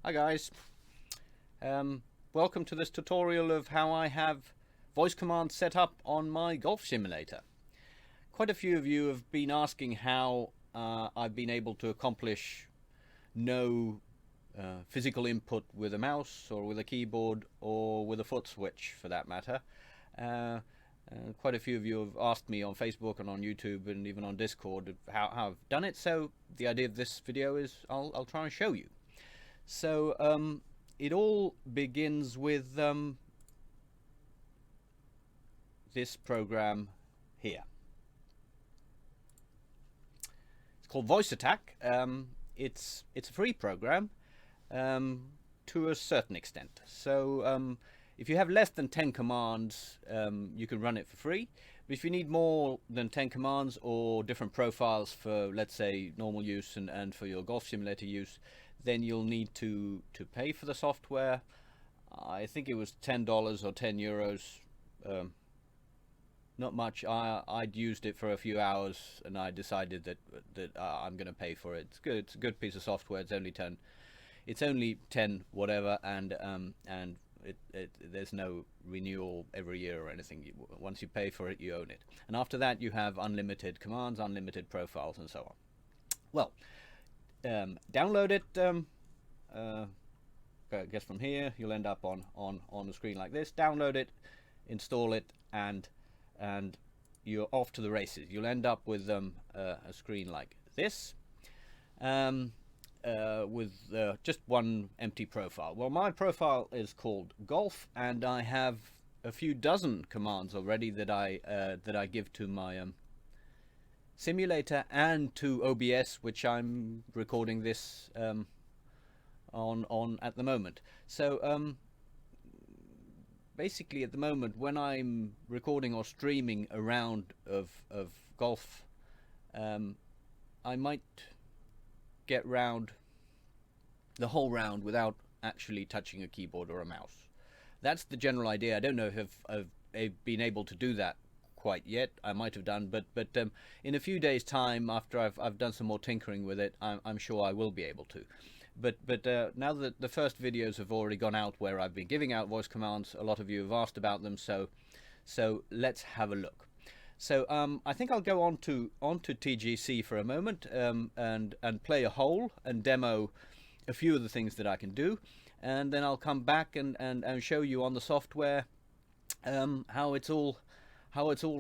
Hi guys, welcome to this tutorial of how I have voice commands set up on my golf simulator. Quite a few of you have been asking how I've been able to accomplish no physical input with a mouse or with a keyboard or with a foot switch for that matter. Quite a few of you have asked me on Facebook and on YouTube and even on Discord how I've done it, so the idea of this video is I'll try and show you. So it all begins with this program here. It's called Voice Attack. It's a free program to a certain extent. So if you have less than 10 commands, you can run it for free. But if you need more than 10 commands or different profiles for, let's say, normal use and for your golf simulator use, then you'll need to pay for the software. I think it was $10 or 10 euros. Not much. I'd used it for a few hours and I decided that I'm going to pay for it. It's good. It's a good piece of software. It's only 10. It's only 10 whatever, and there's no renewal every year or anything. Once you pay for it, you own it. And after that, you have unlimited commands, unlimited profiles, and so on. Well, download it. I guess from here you'll end up on a screen like this. Download it, install it, and you're off to the races. You'll end up with a screen like this. With just one empty profile. Well, my profile is called Golf, and I have a few dozen commands already that I give to my simulator and to OBS, which I'm recording this on at the moment. So basically, at the moment, when I'm recording or streaming a round of golf, I might get round the whole round without actually touching a keyboard or a mouse. That's the general idea. I don't know if I've been able to do that quite yet. I might have done, but in a few days' time, after I've done some more tinkering with it, I'm sure I will be able to. But now that the first videos have already gone out where I've been giving out voice commands, a lot of you have asked about them, so let's have a look. So I think I'll go onto TGC for a moment and play a hole and demo a few of the things that I can do, and then I'll come back and show you on the software how it's all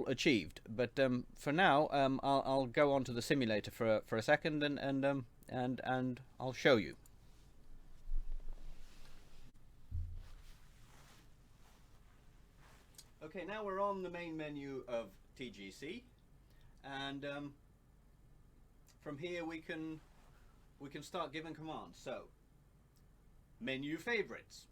achieved. But for now, I'll go onto the simulator for a second and I'll show you. Okay, now we're on the main menu of TGC, and from here we can start giving commands. So, menu favorites.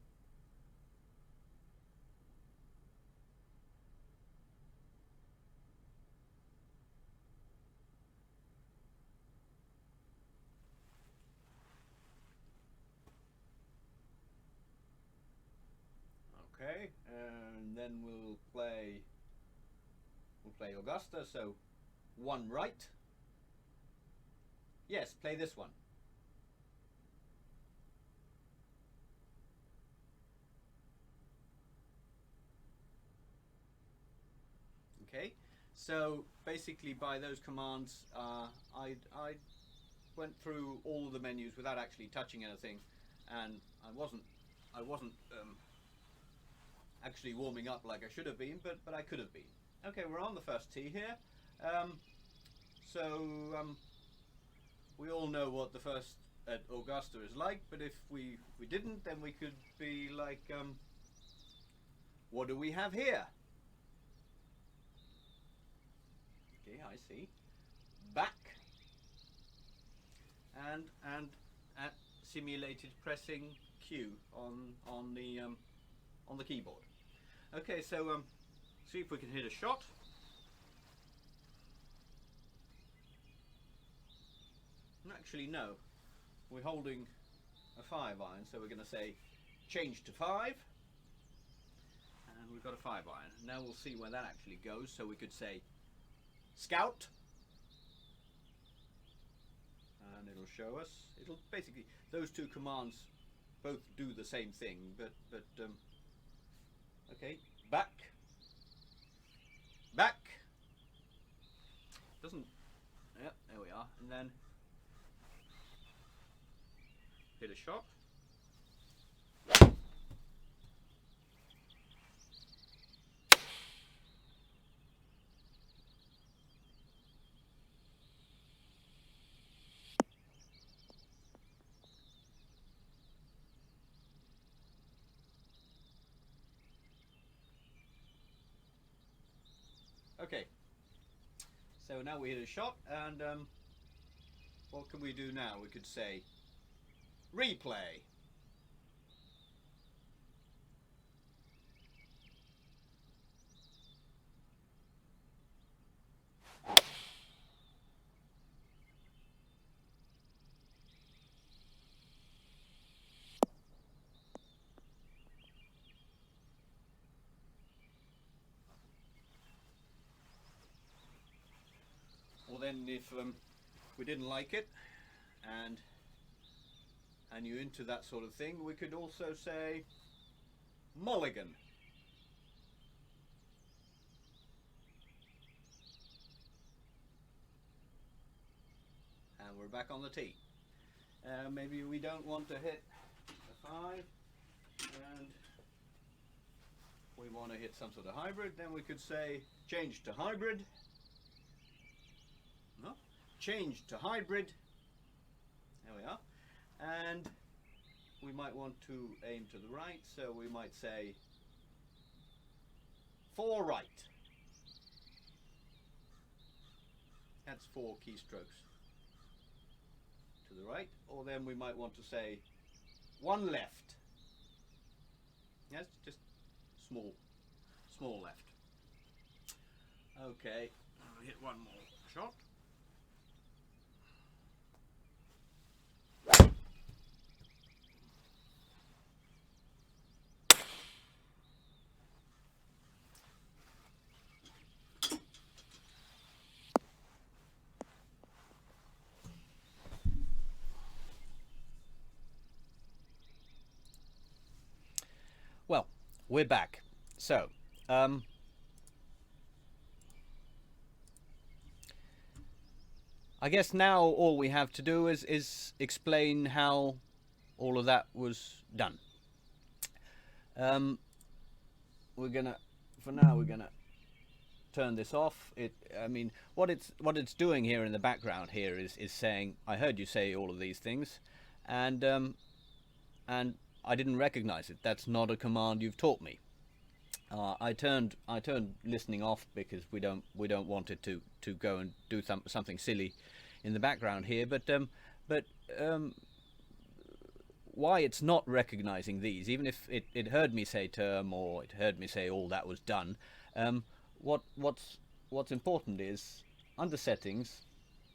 Okay, and then we'll play Augusta, so one right. Yes, play this one. Okay, so basically by those commands I went through all of the menus without actually touching anything, and I wasn't actually warming up like I should have been, but I could have been. Okay, we're on the first tee here. We all know what the first at Augusta is like, but if we didn't, then we could be like, what do we have here? Okay, I see. Back and at simulated pressing Q on the keyboard. Okay, so see if we can hit a shot. Actually, no. We're holding a 5-iron, so we're going to say change to 5. And we've got a 5-iron. Now we'll see where that actually goes. So we could say scout. And it'll show us. It'll basically, those two commands both do the same thing, but okay, back, doesn't, yeah, there we are, and then hit a shot. Okay, so now we hit a shot, and what can we do now? We could say replay. Or then if we didn't like it, and you're into that sort of thing, we could also say mulligan. And we're back on the tee. Maybe we don't want to hit a 5, and we want to hit some sort of hybrid, then we could say change to hybrid. No, change to hybrid. There we are. And we might want to aim to the right, so we might say 4 right. That's 4 keystrokes to the right. Or then we might want to say 1 left. Yes, just small left. Okay, I'll hit one more shot. Well, we're back. So, I guess now all we have to do is explain how all of that was done. We're gonna turn this off. I mean, what it's doing here in the background here is saying, I heard you say all of these things, and I didn't recognize it. That's not a command you've taught me. I turned listening off because we don't want it to go and do something silly in the background here. But why it's not recognizing these, even if it heard me say term or it heard me say all that was done, what's important is under settings.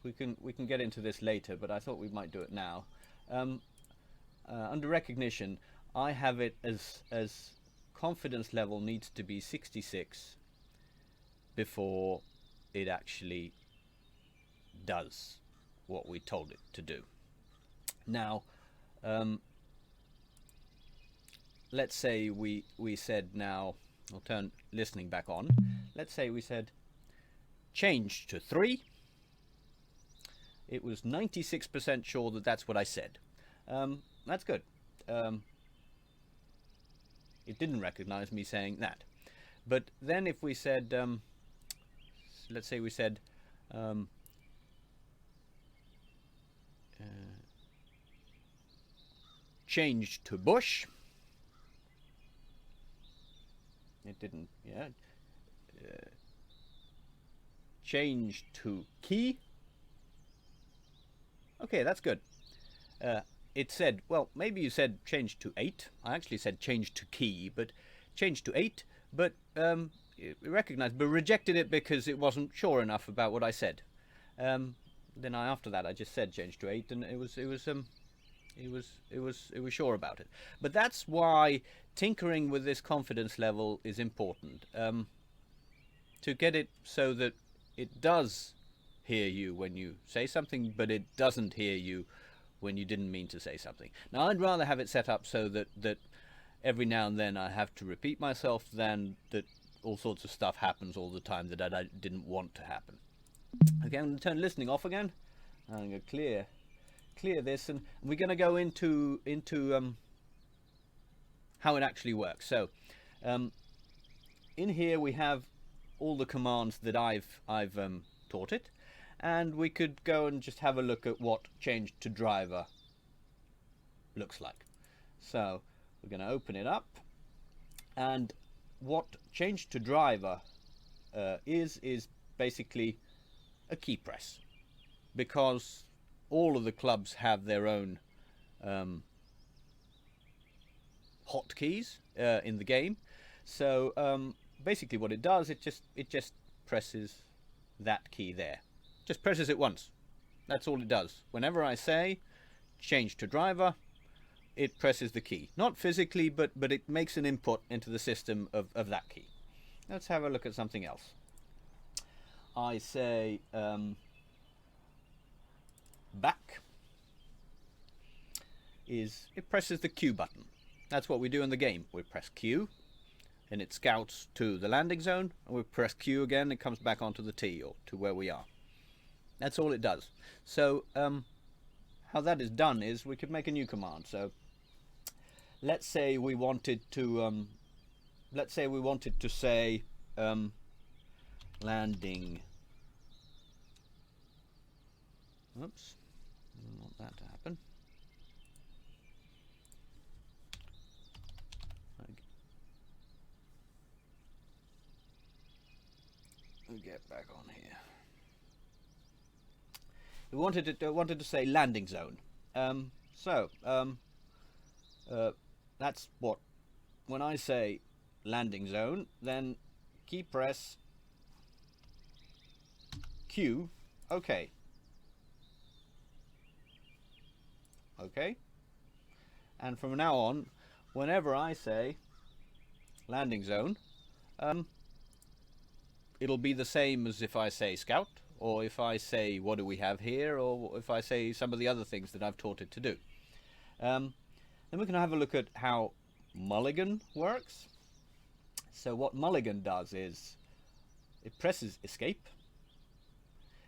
We can get into this later, but I thought we might do it now. Under recognition, I have it as confidence level needs to be 66 before it actually does what we told it to do. Now, let's say we said, now I'll turn listening back on. Let's say we said change to 3. It was 96% sure that that's what I said. That's good. It didn't recognize me saying that. But then if we said, let's say we said change to bush. It didn't, yeah. Change to key. Okay, that's good. It said, well, maybe you said change to 8. I actually said change to key, but change to 8. But it recognized, but rejected it because it wasn't sure enough about what I said. Then after that, I just said change to 8, and it was sure about it. But that's why tinkering with this confidence level is important, to get it so that it does hear you when you say something, but it doesn't hear you when you didn't mean to say something. Now, I'd rather have it set up so that every now and then I have to repeat myself than that all sorts of stuff happens all the time that I didn't want to happen. Okay, I'm going to turn listening off again. I'm going to clear this, and we're going to go into how it actually works. So in here we have all the commands that I've taught it, and we could go and just have a look at what change to driver looks like. So we're going to open it up, and what change to driver is basically a key press, because all of the clubs have their own hotkeys in the game. So basically what it does, it just presses that key there. Just presses it once. That's all it does. Whenever I say change to driver, it presses the key. Not physically, but it makes an input into the system of that key. Let's have a look at something else. I say back it presses the Q button. That's what we do in the game. We press Q and it scouts to the landing zone, and we press Q again, it comes back onto the T, or to where we are. That's all it does. So how that is done is we could make a new command. So let's say we wanted to say landing. Oops, I don't want that to happen. We'll get back on here. We wanted to say landing zone. That's what, when I say landing zone, then key press Q. Okay. And from now on, whenever I say landing zone, it'll be the same as if I say scout, or if I say what do we have here, or if I say some of the other things that I've taught it to do. Then we can have a look at how mulligan works. So what mulligan does is it presses escape,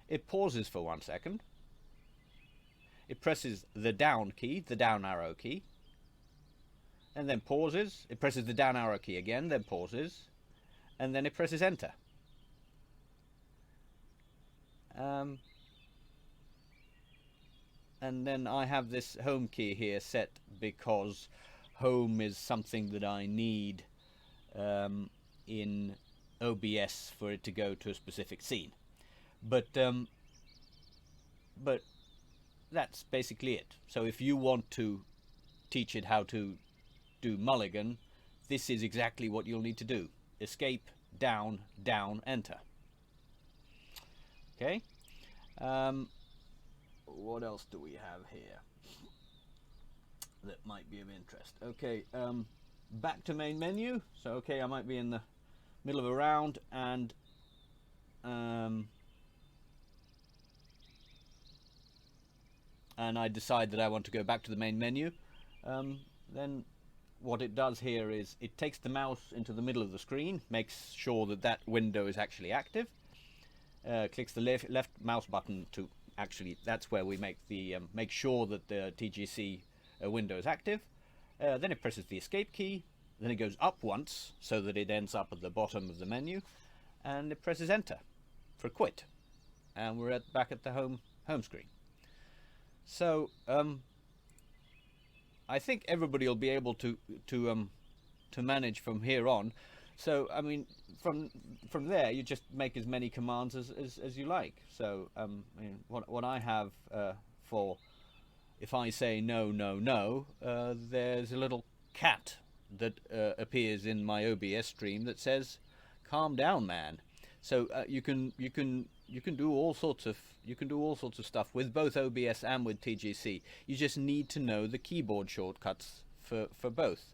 it pauses for 1 second, it presses the down key, the down arrow key, and then pauses. It presses the down arrow key again, then pauses, and then it presses enter. And then I have this home key here set because home is something that I need in OBS for it to go to a specific scene. But that's basically it. So if you want to teach it how to do mulligan, this is exactly what you'll need to do. Escape, down, down, enter. Okay. What else do we have here that might be of interest? Okay, back to main menu. So okay, I might be in the middle of a round, and I decide that I want to go back to the main menu. Then what it does here is it takes the mouse into the middle of the screen, makes sure that that window is actually active, clicks the left mouse button to actually, that's where we make the make sure that the TGC window is active. Then it presses the escape key, then it goes up once so that it ends up at the bottom of the menu, and it presses enter for quit, and we're back at the home screen. So I think everybody will be able to manage from here on. So I mean, from there you just make as many commands as you like. So I mean, what I have for, if I say no, no, no, there's a little cat that appears in my OBS stream that says, "Calm down, man." So you can do all sorts of stuff with both OBS and with TGC. You just need to know the keyboard shortcuts for both.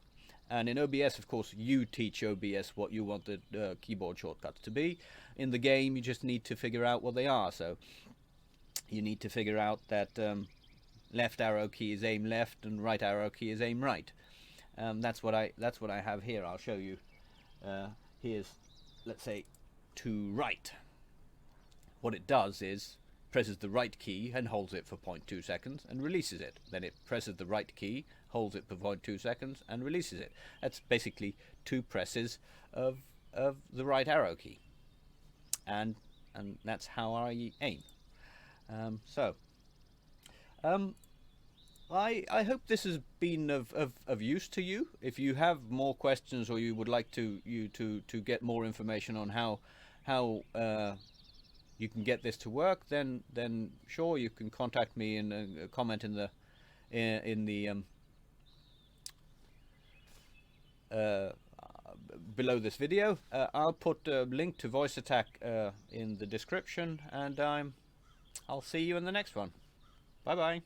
And in OBS, of course, you teach OBS what you want the keyboard shortcuts to be. In the game, you just need to figure out what they are. So you need to figure out that left arrow key is aim left and right arrow key is aim right. That's what I have here. I'll show you. Here's, let's say, to right. What it does is presses the right key and holds it for 0.2 seconds and releases it. Then it presses the right key, holds it for 0.2 seconds and releases it. That's basically 2 presses of the right arrow key, and that's how I aim. I hope this has been of use to you. If you have more questions, or you would like to get more information on how you can get this to work, then sure, you can contact me and comment in the below this video. I'll put a link to Voice Attack in the description, and I'll see you in the next one. Bye bye.